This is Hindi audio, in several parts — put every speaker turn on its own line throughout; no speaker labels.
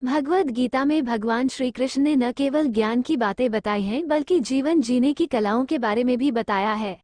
भगवद गीता में भगवान श्री कृष्ण ने न केवल ज्ञान की बातें बताई हैं बल्कि जीवन जीने की कलाओं के बारे में भी बताया है।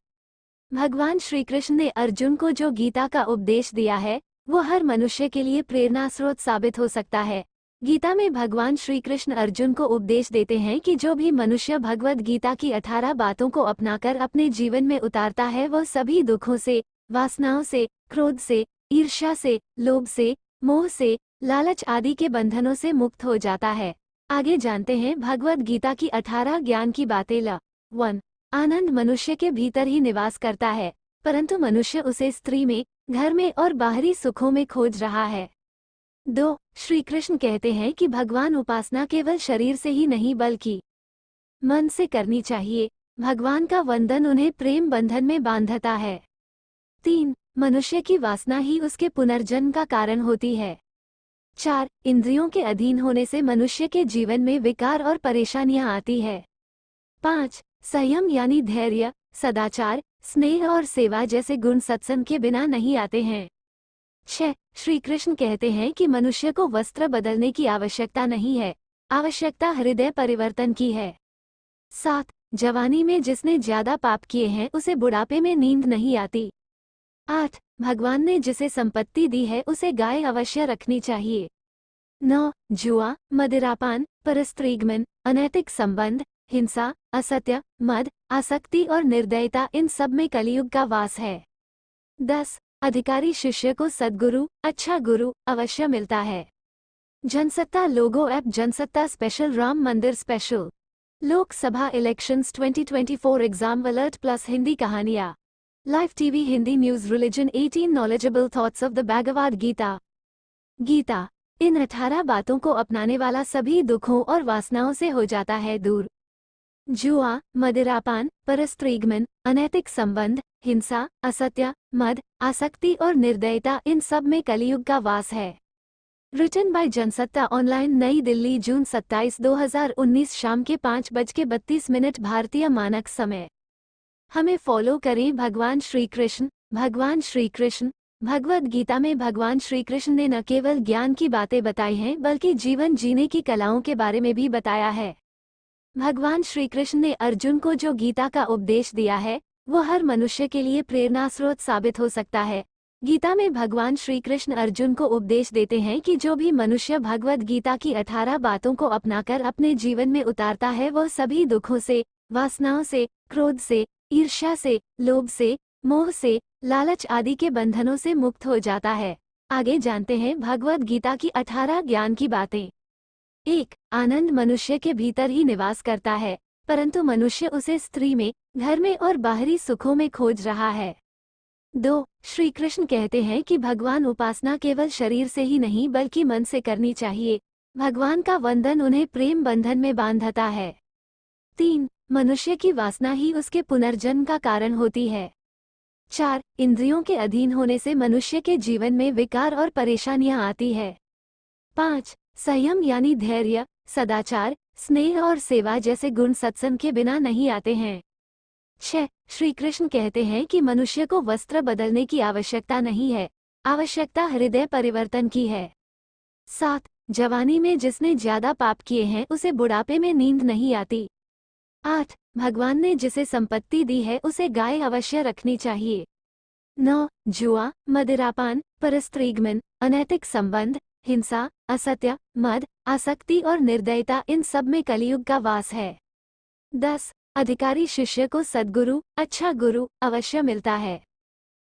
भगवान श्री कृष्ण ने अर्जुन को जो गीता का उपदेश दिया है वो हर मनुष्य के लिए प्रेरणा स्रोत साबित हो सकता है। गीता में भगवान श्री कृष्ण अर्जुन को उपदेश देते हैं कि जो भी मनुष्य भगवद गीता की 18 बातों को अपनाकर अपने जीवन में उतारता है वह सभी दुखों से, वासनाओं से, क्रोध से, ईर्ष्या से, लोभ से, मोह से, लालच आदि के बंधनों से मुक्त हो जाता है। आगे जानते हैं भगवद गीता की 18 ज्ञान की बातें। 1. आनंद मनुष्य के भीतर ही निवास करता है, परंतु मनुष्य उसे स्त्री में, घर में और बाहरी सुखों में खोज रहा है। 2. श्री कृष्ण कहते हैं कि भगवान उपासना केवल शरीर से ही नहीं बल्कि मन से करनी चाहिए। भगवान का वंदन उन्हें प्रेम बंधन में बांधता है। 3. मनुष्य की वासना ही उसके पुनर्जन्म का कारण होती है। 4. इंद्रियों के अधीन होने से मनुष्य के जीवन में विकार और परेशानियां आती है। 5. संयम यानी धैर्य, सदाचार, स्नेह और सेवा जैसे गुण सत्संग के बिना नहीं आते हैं। 6. श्री कृष्ण कहते हैं कि मनुष्य को वस्त्र बदलने की आवश्यकता नहीं है, आवश्यकता हृदय परिवर्तन की है। 7. जवानी में जिसने ज्यादा पाप किए हैं उसे बुढ़ापे में नींद नहीं आती। 8. भगवान ने जिसे संपत्ति दी है उसे गाय अवश्य रखनी चाहिए। 9. जुआ, मदिरापान, परस्त्रीगमन, अनैतिक संबंध, हिंसा, असत्य, मद, आसक्ति और निर्दयता इन सब में कलियुग का वास है। 10. अधिकारी शिष्य को सद्गुरु, अच्छा गुरु अवश्य मिलता है। Jansatta logo app Jansatta special Ram Mandir special Lok Sabha elections 2024 exam alert plus Hindi कहानियाँ live TV Hindi news religion 18 knowledgeable thoughts of the Bhagavad Gita. Gita इन 18 बातों को अपनाने वाला सभी दुखों और वासनाओं से हो जाता है दूर। जुआ, मदिरापान, परस्त्रीगमन, अनैतिक संबंध, हिंसा, असत्य, मद, आसक्ति और निर्दयता इन सब में कलियुग का वास है। रिटन बाय जनसत्ता ऑनलाइन, नई दिल्ली, जून 27, 2019 शाम के 5:32 भारतीय मानक समय। हमें फॉलो करें। भगवान श्री कृष्ण। भगवान श्री कृष्ण भगवद गीता में भगवान श्री कृष्ण ने न केवल ज्ञान की बातें बताई हैं बल्कि जीवन जीने की कलाओं के बारे में भी बताया है। भगवान श्री कृष्ण ने अर्जुन को जो गीता का उपदेश दिया है वो हर मनुष्य के लिए प्रेरणा स्रोत साबित हो सकता है। गीता में भगवान श्री कृष्ण अर्जुन को उपदेश देते हैं कि जो भी मनुष्य भगवद गीता की 18 बातों को अपनाकर अपने जीवन में उतारता है वह सभी दुखों से, वासनाओं से, क्रोध से, ईर्ष्या से, लोभ से, मोह से, लालच आदि के बंधनों से मुक्त हो जाता है। आगे जानते हैं भगवद गीता की 18 ज्ञान की बातें। 1. आनंद मनुष्य के भीतर ही निवास करता है, परंतु मनुष्य उसे स्त्री में, घर में और बाहरी सुखों में खोज रहा है। 2. श्री कृष्ण कहते हैं कि भगवान उपासना केवल शरीर से ही नहीं बल्कि मन से करनी चाहिए। भगवान का वंदन उन्हें प्रेम बंधन में बांधता है। 3. मनुष्य की वासना ही उसके पुनर्जन्म का कारण होती है। 4. इंद्रियों के अधीन होने से मनुष्य के जीवन में विकार और परेशानियां आती है। 5. संयम यानी धैर्य, सदाचार, स्नेह और सेवा जैसे गुण सत्संग के बिना नहीं आते हैं। 6. श्री कृष्ण कहते हैं कि मनुष्य को वस्त्र बदलने की आवश्यकता नहीं है, आवश्यकता हृदय परिवर्तन की है। 7. जवानी में जिसने ज्यादा पाप किए हैं उसे बुढ़ापे में नींद नहीं आती। 8. भगवान ने जिसे संपत्ति दी है उसे गाय अवश्य रखनी चाहिए। 9. जुआ, मदिरापान, परस्त्रीगमन, अनैतिक संबंध, हिंसा, असत्य, मद, आसक्ति और निर्दयता इन सब में कलियुग का वास है। 10. अधिकारी शिष्य को सद्गुरु, अच्छा गुरु अवश्य मिलता है।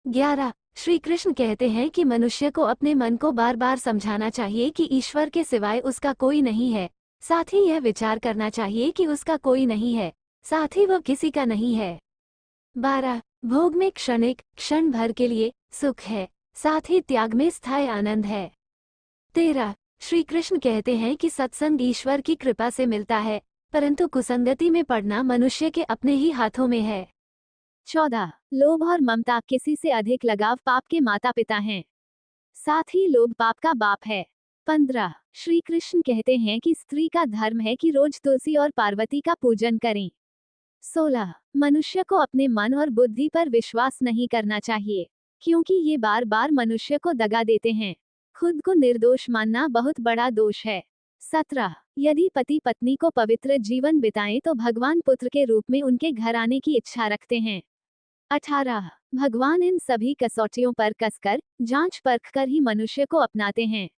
11. श्री कृष्ण कहते हैं कि मनुष्य को अपने मन को बार बार समझाना चाहिए कि ईश्वर के सिवाय उसका कोई नहीं है, साथ ही यह विचार करना चाहिए कि उसका कोई नहीं है, साथ ही वह किसी का नहीं है। 12. भोग में क्षणिक, क्षण भर के लिए सुख है, साथ ही त्याग में स्थायी आनंद है। 13. श्री कृष्ण कहते हैं कि सत्संग ईश्वर की कृपा से मिलता है, परंतु कुसंगति में पड़ना मनुष्य के अपने ही हाथों में है। 14. लोभ और ममता, किसी से अधिक लगाव पाप के माता पिता हैं, साथ ही लोभ पाप का बाप है। 15. श्री कृष्ण कहते हैं कि स्त्री का धर्म है कि रोज तुलसी और पार्वती का पूजन करें। 16. मनुष्य को अपने मन और बुद्धि पर विश्वास नहीं करना चाहिए, क्योंकि ये बार बार मनुष्य को दगा देते हैं। खुद को निर्दोष मानना बहुत बड़ा दोष है। 17 यदि पति पत्नी को पवित्र जीवन बिताएं तो भगवान पुत्र के रूप में उनके घर आने की इच्छा रखते हैं। 18 भगवान इन सभी कसौटियों पर कसकर जांच परख कर ही मनुष्य को अपनाते हैं।